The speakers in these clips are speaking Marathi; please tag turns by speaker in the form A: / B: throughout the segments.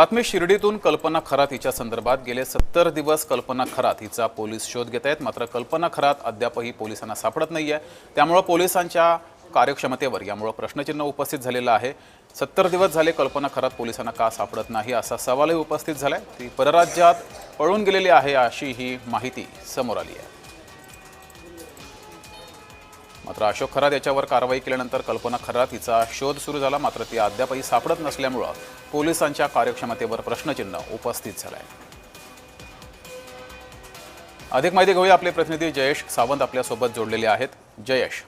A: बातमी शिर्डीतून कल्पना खरात हिच्या संदर्भात गेले 70 दिवस कल्पना खरात हिचा पोलीस शोध घेत आहेत। मात्र कल्पना खरात अद्यापही पोलिसांना सापडत नाहीये। त्यामुळे पोलिसांच्या कार्यक्षमतेवर यामुळे प्रश्नचिन्ह उपस्थित झालेलं आहे। 70 दिवस झाले कल्पना खरात पोलिसांना का सापडत नाही असा सवालही उपस्थित झालाय। ती परराज्यात पळून गेलेली आहे अशी ही माहिती समोर आली आहे। मात्र अशोक खरात याच्यावर कारवाई केल्यानंतर कल्पना खरात हिचा शोध सुरू झाला। मात्र ती अद्यापही सापडत नसल्यामुळे पोलिसांच्या कार्यक्षमतेवर प्रश्नचिन्ह उपस्थित झालंय। अधिक माहिती घेऊया, आपले प्रतिनिधी जयेश सावंत आपल्या सोबत जोडलेले आहेत। जयेश,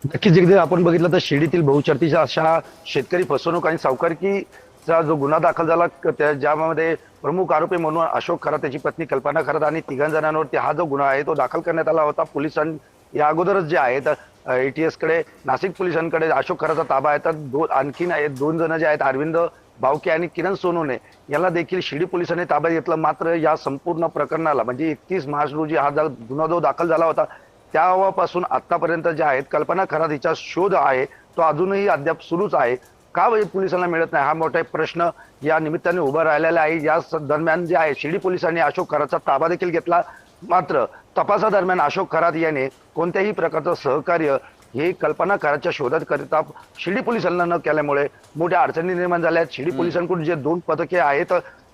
B: नक्कीच एकदा आपण बघितलं तर शिर्डीतील बहुचर्चित अशा शेतकरी फसवणूक आणि सावकारकीचा जो गुन्हा दाखल झाला, ज्यामध्ये प्रमुख आरोपी म्हणून अशोक खरात, त्याची पत्नी कल्पना खरात आणि 3 जणांवरती हा जो गुन्हा आहे तो दाखल करण्यात आला होता। पोलिसांनी या अगोदरच जे आहेत ATS कडे, नाशिक पोलिसांकडे अशोक खराचा ताबा आहे। तर आणखीन आहेत 2 जण जे आहेत, अरविंद भावके आणि किरण सोनवणे, याला देखील शिर्डी पोलिसांनी ताब्यात घेतलं। मात्र या संपूर्ण प्रकरणाला म्हणजे 31 मार्च रोजी हा गुन्हा जो दाखल झाला होता त्यापासून आतापर्यंत जे आहेत कल्पना खरात हिचा शोध आहे तो अजूनही अद्याप सुरूच आहे। का पोलिसांना मिळत नाही हा मोठा प्रश्न या निमित्ताने उभा राहिलेला आहे। या दरम्यान जे आहे शिर्डी पोलिसांनी अशोक खरातचा ताबा देखील घेतला। मात्र तपासादरम्यान अशोक खरात याने कोणत्याही प्रकारचं सहकार्य हे कल्पना खरातच्या शोधाकरिता शिर्डी पोलिसांना न केल्यामुळे मोठ्या अडचणी निर्माण झाल्या आहेत। शिर्डी पोलिसांकडून जे 2 पथके आहेत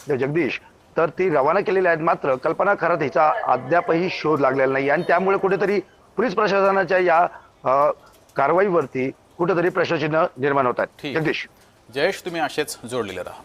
B: जगदीश, तर ती रवाना केलेली आहेत। मात्र कल्पना खरात हिचा अद्यापही शोध लागलेला नाही आणि त्यामुळे कुठेतरी पोलीस प्रशासनाच्या या कारवाईवरती कुठेतरी प्रश्नचिन्ह निर्माण होत आहेत। जगदीश,
A: जयेश, तुम्ही असेच जोडलेले राहा।